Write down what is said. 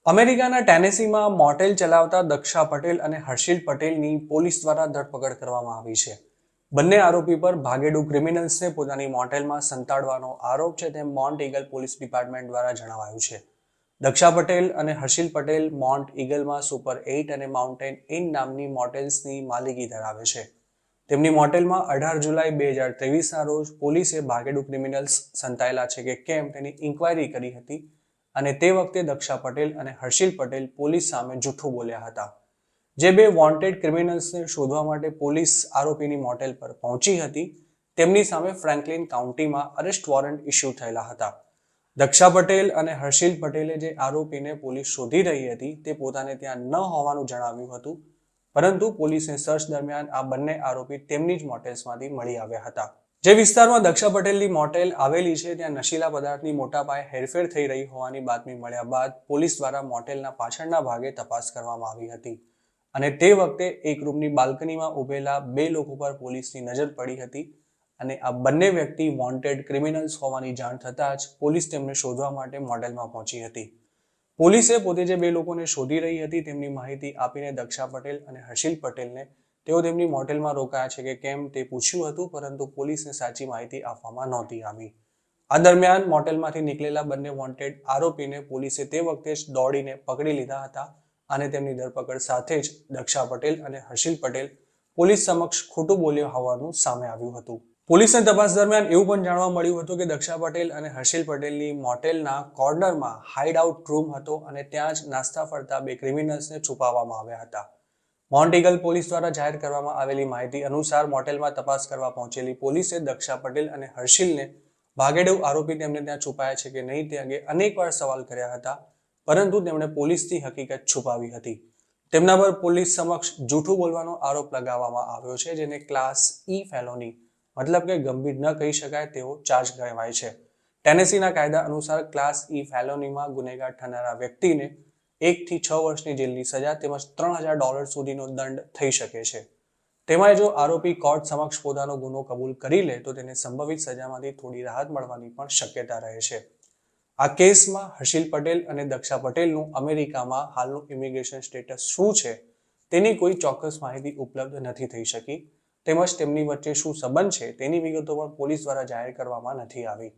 અમેરિકાના ટેનેસીમાં મોટેલ ચલાવતા દક્ષા પટેલ અને હર્ષિલ પટેલની પોલીસ દ્વારા ધરપકડ કરવામાં આવી છે. બંને આરોપી પર ભાગેડુ ક્રિમિનલ્સને પોતાની મોટેલમાં સંતાડવાનો આરોપ છે તેમ મોન્ટ ઈગલ પોલીસ ડિપાર્ટમેન્ટ દ્વારા જણાવાયું છે. દક્ષા પટેલ અને હર્ષિલ પટેલ મોન્ટ ઈગલમાં સુપર 8 અને માઉન્ટેન ઇન નામની મોટેલ્સની માલિકી ધરાવે છે. તેમની મોટેલમાં 18 જુલાઈ 2023ના રોજ પોલીસે ભાગેડુ ક્રિમિનલ્સ સંતાયેલા છે કે કેમ તેની ઇન્ક્વાયરી કરી હતી અને તે વખતે દક્ષા પટેલ અને હર્ષિલ પટેલ પોલીસ સામે જૂઠું બોલ્યા હતા. જે બે વોન્ટેડ ક્રિમિનલ્સને શોધવા માટે પોલીસ આરોપીની મોટેલ પર પહોંચી હતી તેમની સામે ફ્રેન્કલિન કાઉન્ટીમાં અરેસ્ટ વોરંટ ઇસ્યુ થયેલા હતા. દક્ષા પટેલ અને હર્ષિલ પટેલે જે આરોપીને પોલીસ શોધી રહી હતી તે પોતાને ત્યાં ન હોવાનું જણાવ્યું હતું, પરંતુ પોલીસને સર્ચ દરમિયાન આ બંને આરોપી તેમની જ મોટેલ્સમાંથી મળી આવ્યા હતા. જે વિસ્તારમાં દક્ષા પટેલની મોટેલ આવેલી છે ત્યાં નશીલા પદાર્થની મોટા પાયે હેરફેર થઈ રહી હોવાની બાતમી મળ્યા બાદ પોલીસ દ્વારા મોટેલના પાછળના ભાગે તપાસ કરવામાં આવી હતી અને તે વખતે એક રૂમની બાલ્કનીમાં ઉભેલા બે લોકો પર પોલીસની નજર પડી હતી અને આ બંને વ્યક્તિ વોન્ટેડ ક્રિમિનલ્સ હોવાની જાણ થતાં જ પોલીસ તેમને શોધવા માટે મોટેલમાં પહોંચી હતી. પોલીસે પોતે જે બે લોકોને શોધી રહી હતી તેમની માહિતી આપીને દક્ષા પટેલ અને હર્ષિલ પટેલને તેઓ તેમની મોટેલમાં રોકાયા છે કે કેમ તે પૂછ્યું હતું, પરંતુ પોલીસને સાચી માહિતી આપવામાં નહોતી આવી. આ દરમિયાન મોટેલમાંથી નીકળેલા બંને વોન્ટેડ આરોપીને પોલીસે તે વખતે જ દોડીને પકડી લીધા હતા અને તેમની ધરપકડ સાથે જ દક્ષા પટેલ અને હર્ષિલ પટેલ પોલીસ સમક્ષ ખોટું બોલ્યા હોવાનું સામે આવ્યું હતું. પોલીસની તપાસ દરમિયાન એવું પણ જાણવા મળ્યું હતું કે દક્ષા પટેલ અને હર્ષિલ પટેલની મોટેલના કોર્નરમાં હાઇડ આઉટ રૂમ હતો અને ત્યાં જ નાસ્તા ફરતા બે ક્રિમિનલ્સને છુપાવવામાં આવ્યા હતા. મોન્ટ ઈગલ પોલીસ દ્વારા જાહેર કરવામાં આવેલી માહિતી અનુસાર મોટેલમાં તપાસ કરવા પહોંચેલી પોલીસે દક્ષા પટેલ અને હર્ષિલને ભાગેડુ આરોપી તેમને ત્યાં છુપાયા છે કે નહીં તે અંગે અનેકવાર સવાલ કર્યા હતા, પરંતુ તેમણે પોલીસથી હકીકત છુપાવી હતી. તેમના પર પોલીસ સમક્ષ જૂઠું બોલવાનો આરોપ લગાવવામાં આવ્યો છે, જેને ક્લાસ ઈ ફેલોની મતલબ કે ગંભીર ન કહી શકાય તેવો ચાર્જ કહેવાય છે. ટેનેસીના કાયદા અનુસાર ક્લાસ ઈ ફેલોનીમાં ગુનેગાર થનારા વ્યક્તિને 1 થી 6 વર્ષની જેલની સજા તેમજ $3000 સુધીનો દંડ થઈ શકે છે. તેમાં જો આરોપી કોર્ટ સમક્ષ પોતાનો ગુનો કબૂલ કરી લે તો તેને સંભવિત સજામાંથી થોડી રાહત મળવાની પણ શક્યતા રહે છે. આ કેસમાં હર્ષિલ પટેલ અને દક્ષા પટેલનું અમેરિકામાં હાલનું ઇમિગ્રેશન સ્ટેટસ શું છે તેની કોઈ ચોક્કસ માહિતી ઉપલબ્ધ નથી થઈ શકી, તેમજ તેમની વચ્ચે શું સંબંધ છે તેની વિગતો પણ પોલીસ દ્વારા જાહેર કરવામાં નથી આવી.